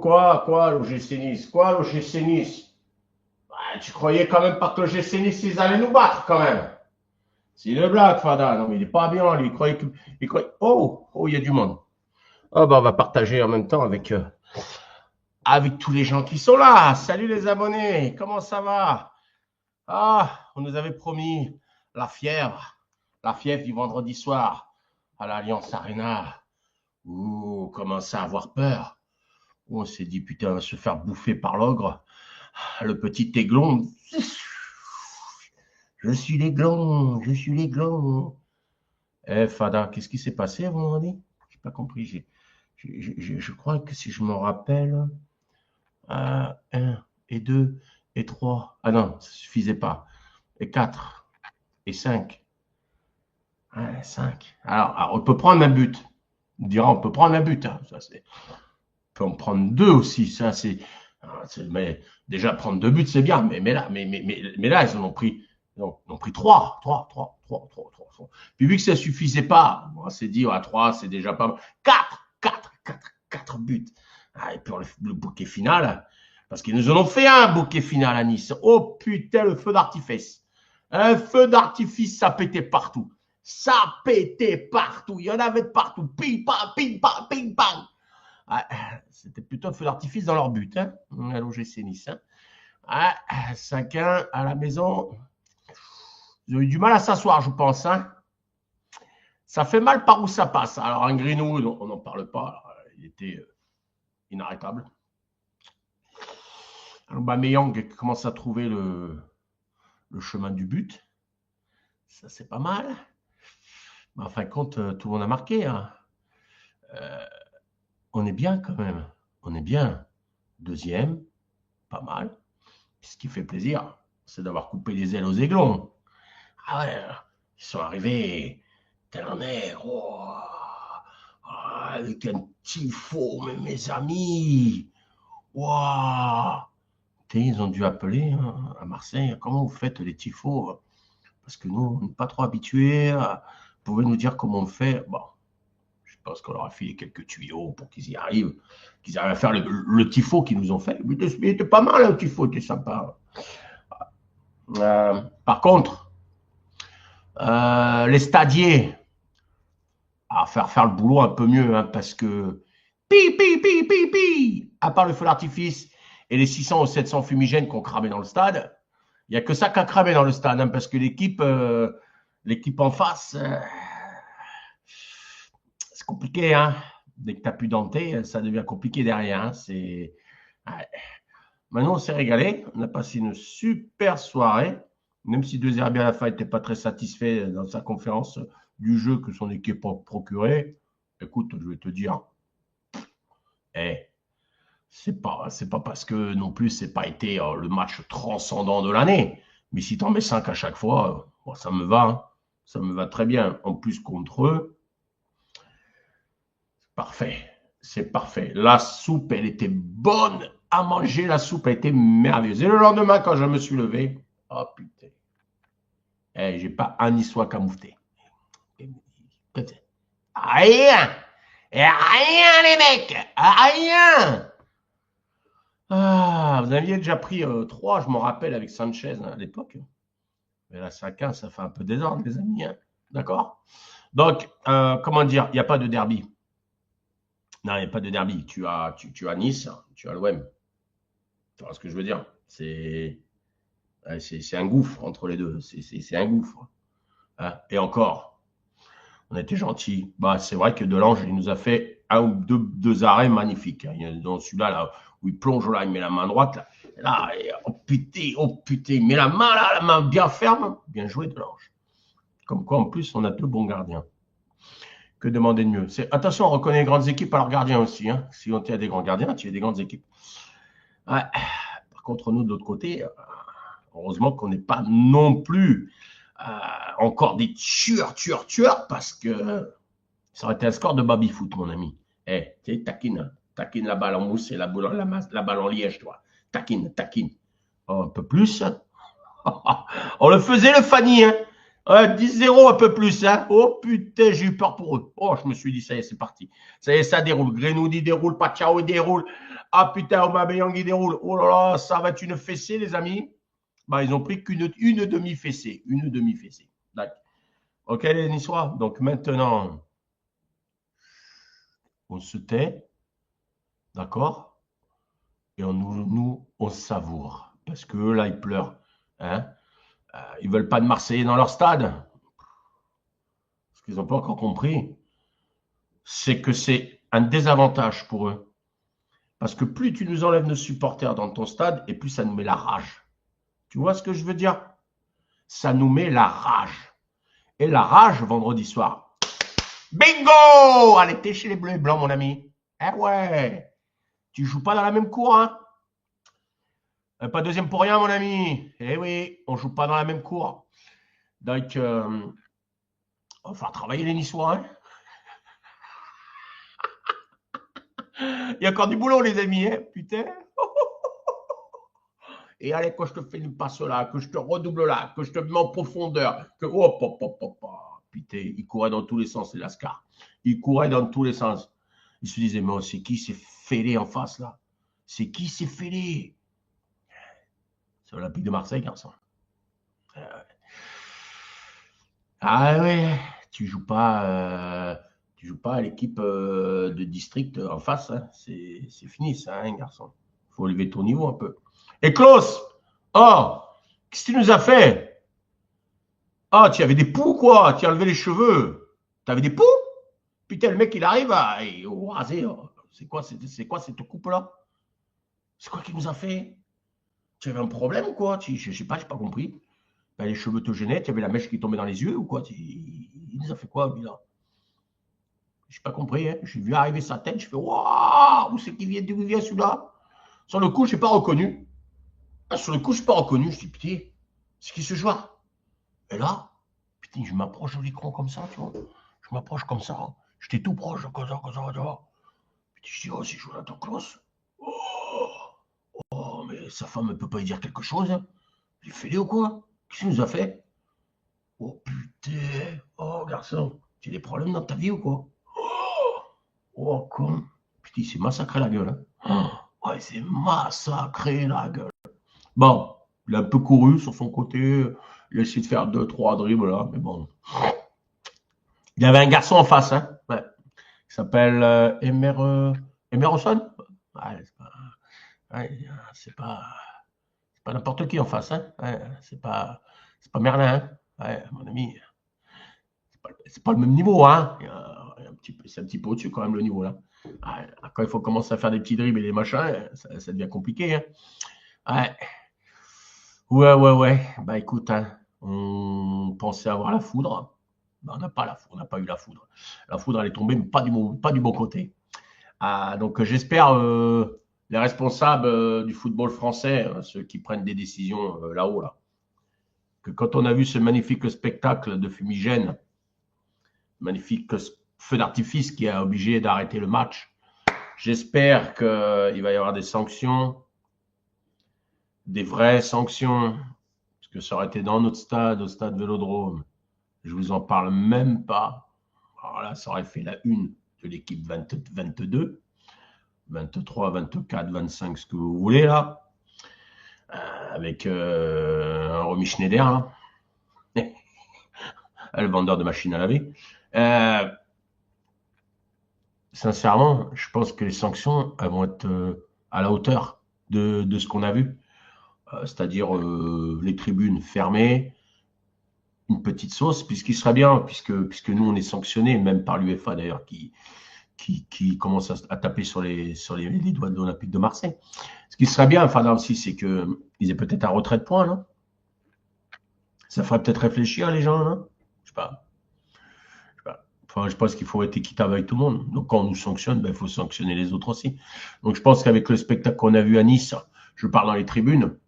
quoi, l'OGC Nice? Quoi, l'OGC Nice? Ouais, tu croyais quand même pas que l'OGC Nice, ils allaient nous battre, quand même. C'est une blague, Fada. Non, mais il est pas bien, lui. Il croyait que. Oh, il y a du monde. Oh, bah, on va partager en même temps avec tous les gens qui sont là. Salut les abonnés, comment ça va? Ah, on nous avait promis la fièvre. La fièvre du vendredi soir à l'Alliance Arena. Ouh, on commence à avoir peur. On s'est dit, putain, on va se faire bouffer par l'ogre. Le petit aiglon. Je suis l'aiglon. Eh, Fada, qu'est-ce qui s'est passé vendredi? J'ai pas compris. Je crois que si je me rappelle, 1 et 2 et 3. Ah non, ça suffisait pas. Et 4 et 5. Ouais, 5. Alors, on peut prendre un but. On dira, on peut prendre un but. Hein. Ça, c'est... On peut en prendre 2 aussi. Ça, mais déjà, prendre 2 buts, c'est bien. Mais là, ils en ont pris. Ils ont pris 3. Puis vu que ça suffisait pas, on s'est dit, à 3, c'est déjà pas mal. 4 buts. Ah, et puis le bouquet final, parce qu'ils nous en ont fait un bouquet final à Nice. Oh putain, le feu d'artifice. Un feu d'artifice, ça pétait partout. Ça pétait partout. Il y en avait de partout. Ping, pang, ping, pang, ping, pang. Ah, c'était plutôt un feu d'artifice dans leur but, hein, à l'OGC Nice. Hein. Ah, 5-1 à la maison. Ils ont eu du mal à s'asseoir, je pense. Hein. Ça fait mal par où ça passe. Alors, un Greenwood, on n'en parle pas. Il était inarrêtable. Aubameyang commence à trouver le chemin du but. Ça, c'est pas mal. Mais en fin de compte, tout le monde a marqué. Hein. On est bien quand même. On est bien. Deuxième, pas mal. Ce qui fait plaisir, c'est d'avoir coupé les ailes aux aiglons. Ah ouais, ils sont arrivés tel un nègre. Oh, avec un tifo, mes amis. Wow. Ils ont dû appeler hein, à Marseille. Comment vous faites les tifos? Parce que nous, on n'est pas trop habitués. Vous pouvez nous dire comment on fait? Bon, je pense qu'on leur a filé quelques tuyaux pour qu'ils y arrivent, qu'ils arrivent à faire le tifo qu'ils nous ont fait. Il était pas mal, le tifo, était sympa. Par contre, les stadiers, à faire le boulot un peu mieux, hein, parce que à part le feu d'artifice et les 600 ou 700 fumigènes qu'on cramait dans le stade, il n'y a que ça qu'à cramer dans le stade, hein, parce que l'équipe en face, c'est compliqué. Hein. Dès que tu n'as plus denté, ça devient compliqué derrière. Hein. Ouais. Maintenant, on s'est régalé. On a passé une super soirée, même si De Zerbi à la fin n'était pas très satisfait dans sa conférence du jeu que son équipe a procuré. Écoute, je vais te dire, c'est pas parce que non plus c'est pas été le match transcendant de l'année. Mais si tu en mets 5 à chaque fois, ça me va. Hein. Ça me va très bien. En plus, contre eux, parfait. C'est parfait. La soupe, elle était bonne à manger. La soupe a été merveilleuse. Et le lendemain, quand je me suis levé, oh putain. J'ai pas un niçois camouflé. Rien. Rien, les mecs. Rien. Ah, vous aviez déjà pris 3, je m'en rappelle, avec Sanchez hein, à l'époque. Mais là, 5-1, ça fait un peu désordre, les amis. Hein. D'accord? Donc, comment dire, il n'y a pas de derby. Non, il n'y a pas de derby. Tu as Nice, tu as l'OM. Tu vois ce que je veux dire? C'est un gouffre entre les deux. C'est un gouffre. Hein. Et encore, on était gentils. Bah, c'est vrai que Delange, il nous a fait un ou deux arrêts magnifiques. Hein. Il y a dans celui-là, là, où il plonge là, il met la main droite. Là, oh putain, il met la main bien ferme. Bien joué, Delange. Comme quoi, en plus, on a 2 bons gardiens. Que demander de mieux? Attention, on reconnaît les grandes équipes à leurs gardiens aussi. Hein. Si on tient des grands gardiens, tu as des grandes équipes. Ouais. Par contre, nous, de l'autre côté, heureusement qu'on n'est pas non plus encore des tueurs, parce que ça aurait été un score de baby-foot, mon ami. Tu sais, taquine la balle en mousse et la balle en liège, toi. Taquine. Oh, un peu plus. On le faisait, le Fanny, hein. 10-0 un peu plus, hein. Oh putain, j'ai eu peur pour eux. Oh, je me suis dit, ça y est, c'est parti. Ça y est, ça déroule. Greenwood, il déroule. Pachao, il déroule. Ah putain, Aubameyang il déroule. Oh là là, ça va être une fessée, les amis. Bah, ils ont pris qu'une demi-fessée. Une demi-fessée. D'accord. Ok, les Niçois. Donc maintenant, on se tait. D'accord? Et on savoure. Parce que là, ils pleurent. Hein? Ils veulent pas de Marseillais dans leur stade. Ce qu'ils n'ont pas encore compris, c'est que c'est un désavantage pour eux. Parce que plus tu nous enlèves nos supporters dans ton stade, et plus ça nous met la rage. Tu vois ce que je veux dire? Ça nous met la rage. Et la rage, vendredi soir. Bingo! Allez, t'es chez les Bleus et Blancs, mon ami. Eh ouais. Tu joues pas dans la même cour, hein? Pas deuxième pour rien, mon ami. Eh oui, on joue pas dans la même cour. Donc, on va falloir travailler les Niçois, hein? Il y a encore du boulot, les amis, hein? Putain. Et allez, quand je te fais une passe là, que je te redouble là, que je te mets en profondeur, que hop, hop, hop, hop, hop. Putain, il courait dans tous les sens, les Lascar. Il courait dans tous les sens. Il se disait, mais c'est qui s'est fêlé en face là? C'est qui s'est fêlé? C'est l'Olympique de Marseille, garçon. Ah ouais, tu joues pas à l'équipe de district en face, hein. C'est fini ça, hein, garçon. Faut élever ton niveau un peu. Et Klaus, oh, qu'est-ce que tu nous as fait? Ah, tu avais des poux, quoi. Tu as enlevé les cheveux. Tu avais des poux? Putain, le mec, il arrive à raser. Oh. C'est quoi cette coupe-là? C'est quoi qu'il nous a fait? Tu avais un problème ou quoi? Je sais pas, j'ai pas compris. Ben, les cheveux te gênaient, tu avais la mèche qui tombait dans les yeux ou quoi? Il nous a fait quoi, lui, là? J'ai pas compris, hein. J'ai vu arriver sa tête, je fais waouh, où c'est qu'il vient, d'où il vient celui-là? Sur le coup, je n'ai pas reconnu. Ah, sur le coup, je n'ai pas reconnu. Je dis, putain, c'est qui ce joueur? Et là, putain, je m'approche de l'écran comme ça, tu vois. Je m'approche comme ça. J'étais tout proche, comme ça, tu vois. Puis je dis, oh, c'est Jonathan Klaus. Oh, oh, mais sa femme ne peut pas lui dire quelque chose. Il fait les ou quoi? Qu'est-ce qu'il nous a fait? Oh putain, oh garçon, tu as des problèmes dans ta vie ou quoi? Oh con, putain, il s'est massacré la gueule, hein. Oh, ouais, il s'est massacré la gueule. Bon, il a un peu couru sur son côté, il a essayé de faire 2, 3 dribbles là, mais bon. Il y avait un garçon en face, hein, ouais. Il s'appelle Emerson. Ouais, ouais, c'est pas n'importe qui en face, hein. Ouais, c'est pas Merlin, hein. Ouais, mon ami, c'est pas le même niveau, hein. C'est un petit peu au-dessus quand même le niveau là. Ouais, quand il faut commencer à faire des petits dribbles et des machins, ça devient compliqué, hein. Ouais. Ouais, ouais, ouais. Bah écoute, hein, on pensait avoir la foudre. Bah, on n'a pas la foudre, on n'a pas eu la foudre. La foudre, elle est tombée, mais pas du bon côté. Ah, donc j'espère les responsables du football français, ceux qui prennent des décisions là-haut, là, que quand on a vu ce magnifique spectacle de fumigène, magnifique feu d'artifice qui a obligé d'arrêter le match, j'espère qu'il va y avoir des sanctions, des vraies sanctions, parce que ça aurait été dans notre stade, au stade Vélodrome. Je vous en parle même pas. Alors là, ça aurait fait la une de l'équipe 22, 23, 24, 25, ce que vous voulez là, avec un Romy Schneider, là, le vendeur de machines à laver. Euh, Sincèrement, je pense que les sanctions elles vont être à la hauteur de ce qu'on a vu. C'est-à-dire les tribunes fermées, une petite sauce, puisqu'il serait bien, puisque nous on est sanctionnés, même par l'UEFA d'ailleurs, qui commence à taper sur les doigts de l'Olympique de Marseille. Ce qui serait bien, enfin là aussi, c'est qu'ils aient peut-être un retrait de points, non? Ça ferait peut-être réfléchir les gens, non? Je sais pas. Je sais pas. Enfin, je pense qu'il faut être équitable avec tout le monde. Donc quand on nous sanctionne, ben, il faut sanctionner les autres aussi. Donc je pense qu'avec le spectacle qu'on a vu à Nice, je parle dans les tribunes,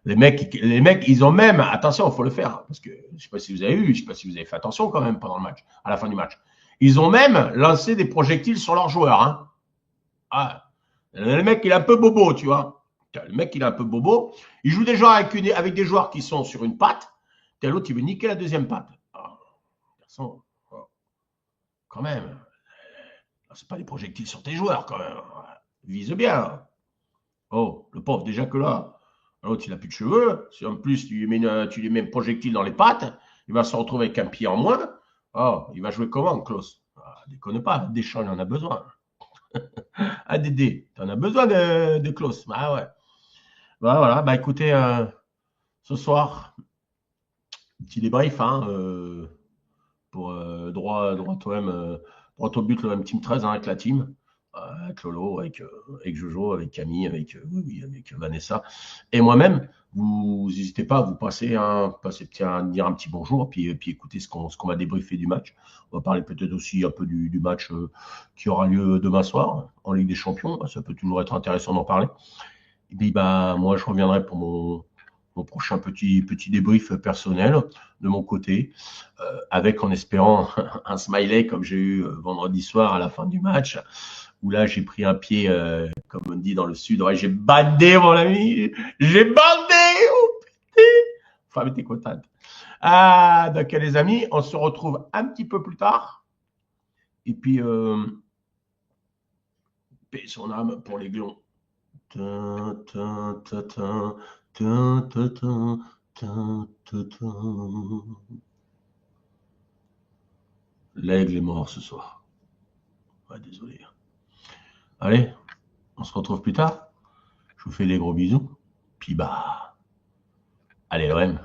les mecs, ils ont même, attention, il faut le faire, parce que je ne sais pas si vous avez vu, je ne sais pas si vous avez fait attention quand même pendant le match, à la fin du match. Ils ont même lancé des projectiles sur leurs joueurs, hein. Ah, le mec, il est un peu bobo, tu vois. Le mec, il est un peu bobo. Il joue des joueurs avec des joueurs qui sont sur une patte. Et l'autre, il veut niquer la deuxième patte. Ah, garçon, quand même. C'est pas des projectiles sur tes joueurs, quand même. vise bien. Oh, le pauvre, déjà que là, l'autre, il a plus de cheveux. Si en plus, tu lui mets un projectile dans les pattes, il va se retrouver avec un pied en moins. Oh, il va jouer comment, Klaus? Ah, déconne pas, Deschamps, il en a besoin. Ah, Dédé, tu en as besoin de Klaus. Ah ouais. Bah, voilà, bah écoutez, ce soir, petit débrief, hein, pour droit au but, le même team 13 hein, avec la team, avec Lolo, avec Jojo, avec Camille, oui, oui, avec Vanessa et moi-même. Vous n'hésitez pas à vous passer, dire un petit bonjour, puis écouter ce qu'on va débriefer du match. On va parler peut-être aussi un peu du match qui aura lieu demain soir en Ligue des Champions. Ça peut toujours être intéressant d'en parler. Et puis, bah, moi, je reviendrai pour mon prochain petit débrief personnel de mon côté, avec en espérant un smiley comme j'ai eu vendredi soir à la fin du match, où là j'ai pris un pied, comme on dit dans le sud, ouais, j'ai bandé mon ami, j'ai bandé, oh putain, enfin t'es contente. Ah, donc les amis, on se retrouve un petit peu plus tard, et puis paix son âme pour les glands. Tin, tin, tin, tin, tin, tin, tin, tin, tin, tin. L'aigle est mort ce soir. Ouais, désolé. Allez, on se retrouve plus tard. Je vous fais des gros bisous. Puis bah, allez l'OM.